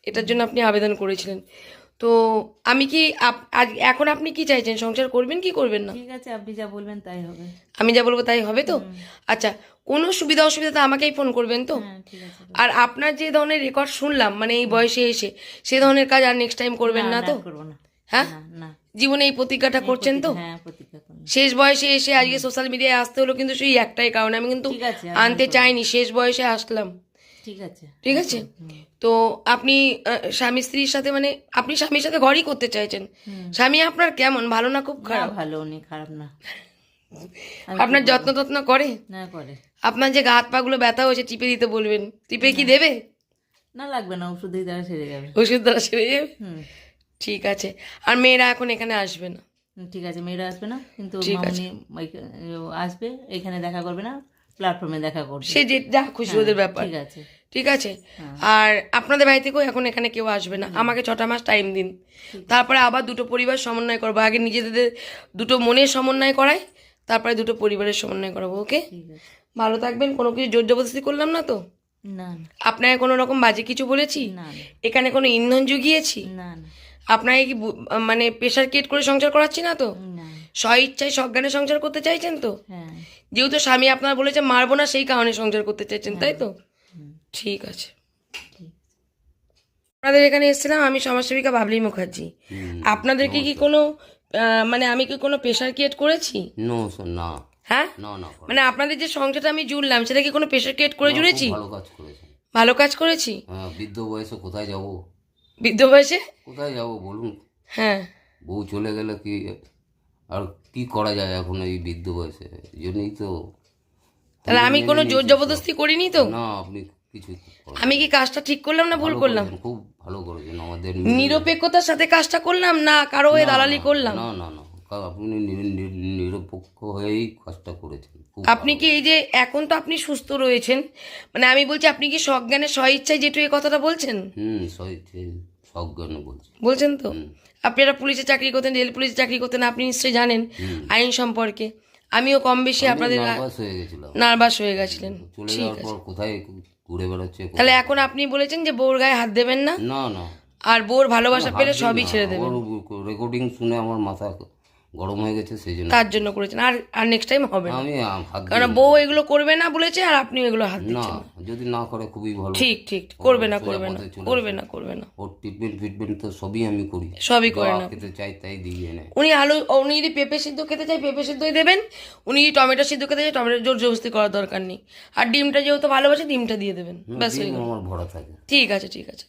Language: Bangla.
এটার জন্য আপনি আবেদন করেছিলেন। তো আমি কি এখন আপনি কি চাইছেন, সংসার করবেন কি করবেন না? ঠিক আছে, আপনি যা বলবেন তাই হবে। আমি যা বলবো তাই হবে তো? আচ্ছা, কোনো সুবিধা অসুবিধা তো আমাকেই ফোন করবেন তো? হ্যাঁ ঠিক আছে। আর আপনার যে ধরনের রেকর্ড শুনলাম মানে এই বয়সে এসে, সে ধরনের কাজ আর নেক্সট টাইম করবেন না তো? করবো না। হ্যাঁ, না না। জীবনে এই প্রতিজ্ঞাটা করছেন তো? হ্যাঁ প্রতিজ্ঞা করুন। শেষ বয়সে এসে আজকে সোশ্যাল মিডিয়ায় আসতে হলো কিন্তু সেই একটাই কারণে, আমি কিন্তু ঠিক আছে, আনতে চাইনি, শেষ বয়সে আসলাম। ঠিক আছে। ঠিক আছে, তো আপনি স্বামী স্ত্রীর সাথে মানে আপনি স্বামীর সাথে ঘরই করতে চাইছেন। স্বামী আপনার কেমন, ভালো না খুব না খারাপ? ভালো, উনি খারাপ না। আপনার যত্ন টত্ন করে? না করে। আপনার যে গা হাত পা গুলো ব্যথা হয়েছে টিপে দিতে বলবেন, টিপে কি দেবে? না লাগবে না, ওষুধেই দ্বারা সেরে যাবে। ওষুধ দ্বারা সেরে যাবে? হুম। ঠিক আছে। আর মেয়েরা এখন এখানে আসবে না? ঠিক আছে, মেয়েরা আসবে না, কিন্তু ঠিক আছে। মামুনি আসবে, এখানে দেখা করবে না, প্ল্যাটফর্মে দেখা করবে। সে যে যা খুশি ওদের ব্যাপার। ঠিক আছে। ঠিক আছে। আর আপনাদের বাড়ি থেকেও এখন এখানে কেউ আসবে না, আমাকে 6টা মাস টাইম দিন, তারপরে আবার দুটো পরিবার সমন্বয় করবো। আগে নিজেদের দুটো মনের সমন্বয় করাই, তারপরে দুটো পরিবারের সমন্বয় করাবো। ওকে, ঠিক আছে। ভালো থাকবেন। কোনো কিছু জোর জবরদস্তি করলাম না তো? না আপনাকে কোনো রকম বাজে কিছু বলেছি? না এখানে কোনো ইন্ধন জুগিয়েছি? না না আপনাকে কি মানে প্রেশার ক্রিয়েট করে সংসার করাচ্ছি না তো? না। স্ব ইচ্ছায় সজ্ঞানে সংসার করতে চাইছেন তো? হ্যাঁ। যেহেতু স্বামী আপনার বলেছে মারবো না, সেই কারণে সংসার করতে চাইছেন, তাই তো? ঠিক আছে। আপনাদের এখানে এসেছিলাম আমি, সমাজসেবিকা বাবলি মুখার্জি। আপনাদেরকে কি কোনো মানে আমি কি কোনো প্রেশার ক্রিয়েট করেছি? নো না। হ্যাঁ, না না, মানে আপনাদের যে সংসারটা আমি জুড়লাম সেটা কি কোনো প্রেশার ক্রিয়েট করে জুড়েছি? ভালো কাজ করেছেন। ভালো কাজ করেছি। হ্যাঁ, বৃদ্ধ বয়সে কোথায় যাব? বৃদ্ধ বয়সে? কোথায় যাব বলুন? হ্যাঁ। বউ চলে গেলে কি আর কি করা যায় এখন এই বৃদ্ধ বয়সে? এই জন্যই তো তাহলে আমি কোনো জোর জবরদস্তি করিনি তো? না, আপনি কিছু করেন। আমি কি কাজটা ঠিক করলাম না ভুল ভালো করলাম? করেছেন, খুব ভালো করেছেন। আমাদের নিরপেক্ষতার সাথে কাজটা করলাম না কারো হয়ে দালালি করলাম? না না না, আপনি নিরপেক্ষ হয়েই কাজটা করেছেন। খুব আপনি কি এই যে এখন তো আপনি সুস্থ রয়েছেন, মানে আমি বলছি আপনি কি সজ্ঞানে স্ব ইচ্ছায় যেটু এই কথাটা বলছেন? সজ্ঞানে বলছি। বলছেন তো? আপনি একটা পুলিশে চাকরি করতেন, রেল পুলিশে চাকরি করতেন, আপনি নিশ্চয়ই জানেন আইন সম্পর্কে। আমিও কম বেশি আপনাদের নার্ভাস হয়ে গেছিলাম। নার্ভাস হয়ে গেছিলেন। চলে যাওয়ার পর কোথায় ঘুরে বেড়াচ্ছে। তাহলে এখন আপনি বলেছেন যে বউর গায়ে হাত দেবেন না, না না, আর বউর ভালোবাসা পেলে সবই ছেড়ে দেবেন। রেকর্ডিং শুনে আমার মাথা গরম হয়ে গেছে, সেই জন্য তার জন্য করেছেন। আর আর নেক্সট টাইম হবে না, আমি হাত কারণ বউ এগুলো করবে না বলেছে আর আপনিও এগুলো হাত না, দিচ্ছেন। যদি না করে খুবই ভালো। ঠিক ঠিক, করবে না করবে না করবে না করবে না। ওর ট্রিটমেন্ট তো সবই আমি করি, সবই করে না। খেতে চাই তাই দিয়ে এনে। উনি যদি পেঁপে সিদ্ধ খেতে চাই পেঁপে সিদ্ধই দেবেন, উনি যদি টমেটো সিদ্ধ খেতে চাই টমেটো, জোর জবরদস্তি করার দরকার নেই। আর ডিমটা যেহেতু ভালোবাসে ডিমটা দিয়ে দেবেন, ব্যাস হয়ে গেল। আমার ভরা থাকে। ঠিক আছে ঠিক আছে।